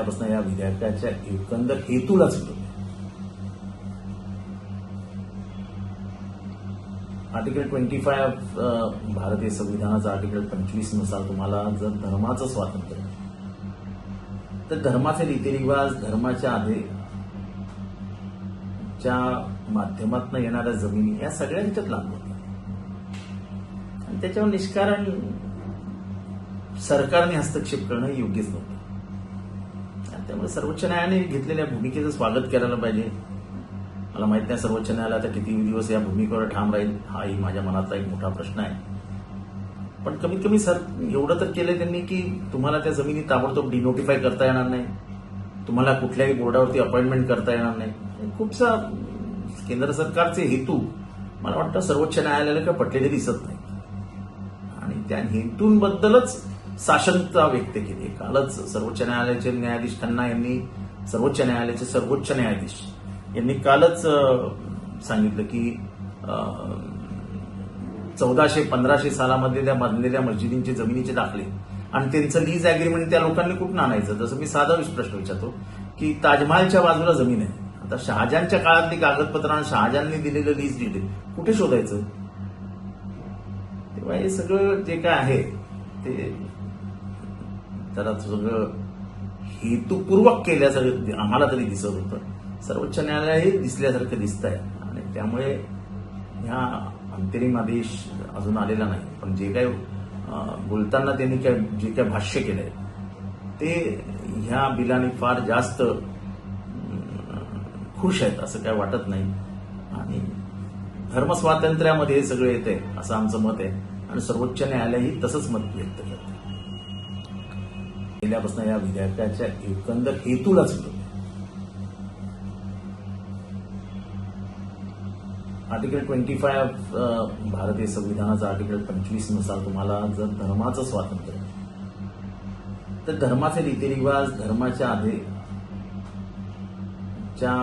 पहिल्यापासून या विधेयकाच्या एकंदर हेतूलाच विरोध आहे. आर्टिकल 25 भारतीय संविधानाचा आर्टिकल 25 नुसार तुम्हाला जर धर्माचं स्वातंत्र्य तर धर्माचे रीतिरिवाज धर्माच्या च्या माध्यमातून येणाऱ्या जमिनी या सगळ्या ह्याच्यात लागू होतात आणि त्याच्यावर निष्कारण सरकारने हस्तक्षेप करणं योग्यच नव्हतं. त्यामुळे सर्वोच्च न्यायालयाने घेतलेल्या भूमिकेचं स्वागत करायला पाहिजे. मला माहित नाही सर्वोच्च न्यायालय आता किती दिवस या भूमिकेवर ठाम राहील हाही माझ्या मनातला एक मोठा प्रश्न आहे. पण कमीत कमी एवढं तर केलं त्यांनी की तुम्हाला त्या जमिनी ताबडतोब डिनोटिफाय करता येणार नाही, तुम्हाला कुठल्याही बोर्डावरती अपॉइंटमेंट करता येणार नाही. खूपसा केंद्र सरकारचे हेतू मला वाटतं सर्वोच्च न्यायालयाला काय पटलेले दिसत नाही आणि त्या हेतूंबद्दलच साशंकता व्यक्त केली. कालच सर्वोच्च न्यायालयाचे न्यायाधीश खन्ना यांनी सर्वोच्च न्यायालयाचे सर्वोच्च न्यायाधीश यांनी कालच सांगितलं की 1400-1500 सालामध्ये त्या बांधलेल्या मस्जिदींचे जमिनीचे दाखले आणि त्यांचं लीज अग्रीमेंट त्या लोकांनी कुठून आणायचं. जसं मी साधा प्रश्न विचारतो की ताजमहालच्या बाजूला जमीन आहे, आता शहाजहानच्या काळातली कागदपत्र आणि शहाजहानने दिलेलं लीज डीड कुठे शोधायचं. तेव्हा हे सगळं जे काय आहे ते जरा सगळं हेतुपूर्वक केल्यासारखं आम्हाला तरी दिसत होतं. सर्वोच्च न्यायालयही दिसल्यासारखं दिसत आहे आणि त्यामुळे ह्या अंतरिम आदेश अजून आलेला नाही. पण जे काय बोलताना त्यांनी जे काय भाष्य केलंय ते ह्या बिलाने फार जास्त खुश आहेत असं काय वाटत नाही आणि धर्मस्वातंत्र्यामध्ये हे सगळं येते असं आमचं मत आहे आणि सर्वोच्च न्यायालयही तसंच मत व्यक्त करते. पहिल्यापासून या विधेयकाच्या एकंदर हेतूलाच विरोध आहे. आर्टिकल 25 भारतीय संविधानाचा आर्टिकल 25 नुसार तुम्हाला जर धर्माचं स्वातंत्र्य तर धर्माचे रीतिरिवाज धर्माच्या च्या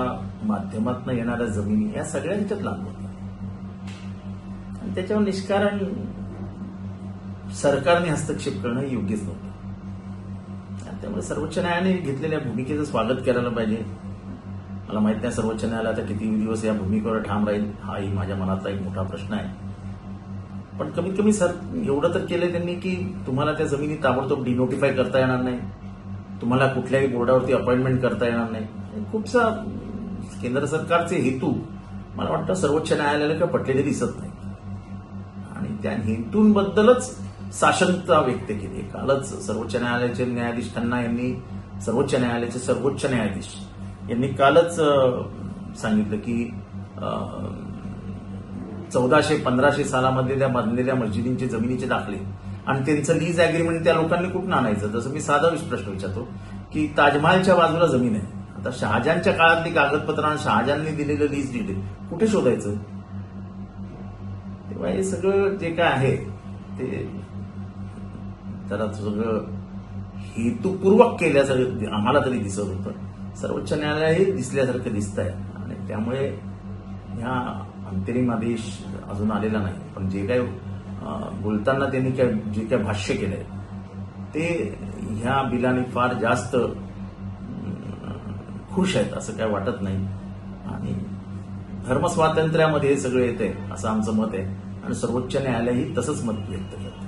माध्यमातून येणाऱ्या जमिनी या सगळ्या ह्याच्यात लागू होतात आणि त्याच्यावर निष्कारण सरकारने हस्तक्षेप करणं योग्यच नव्हतं. त्यामुळे सर्वोच्च न्यायालयाने घेतलेल्या भूमिकेचं स्वागत करायला पाहिजे. मला माहित नाही सर्वोच्च न्यायालय आता किती दिवस या भूमिकेवर ठाम राहील हाही माझ्या मनातला एक मोठा प्रश्न आहे. पण कमीत कमी एवढं तर केलं त्यांनी की तुम्हाला त्या जमिनी ताबडतोब डिनोटिफाय करता येणार नाही, तुम्हाला कुठल्याही बोर्डावरती अपॉइंटमेंट करता येणार नाही. खूपसा केंद्र सरकारचे हेतू मला वाटतं सर्वोच्च न्यायालयाला काय पटलेले दिसत नाही आणि त्या हेतूंबद्दलच साशंकता व्यक्त केली. कालच सर्वोच्च न्यायालयाचे न्यायाधीश खन्ना यांनी सर्वोच्च न्यायालयाचे सर्वोच्च न्यायाधीश यांनी कालच सांगितलं की 1400-1500 सालामध्ये त्या बांधलेल्या मस्जिदींचे जमिनीचे दाखले आणि त्यांचं लीज अग्रीमेंट त्या लोकांनी कुठून आणायचं. जसं मी साधा प्रश्न विचारतो की ताजमहालच्या बाजूला जमीन आहे, आता शहाजहानच्या काळातली कागदपत्र आणि शहाजहानने दिलेलं लीज डीड कुठे शोधायचं. तेव्हा हे सगळं जे काय आहे ते जरा सगळं हेतुपूर्वक केल्यासारखं आम्हाला तरी दिसत होतं. सर्वोच्च न्यायालयही दिसल्यासारखं दिसत आहे आणि त्यामुळे ह्या अंतरिम आदेश अजून आलेला नाही. पण जे काय बोलताना त्यांनी जे काय भाष्य केलंय ते ह्या बिलाने फार जास्त खुश आहेत असं काय वाटत नाही आणि धर्मस्वातंत्र्यामध्ये हे सगळं येते असं आमचं मत आहे आणि सर्वोच्च न्यायालयही तसंच मत व्यक्त करते.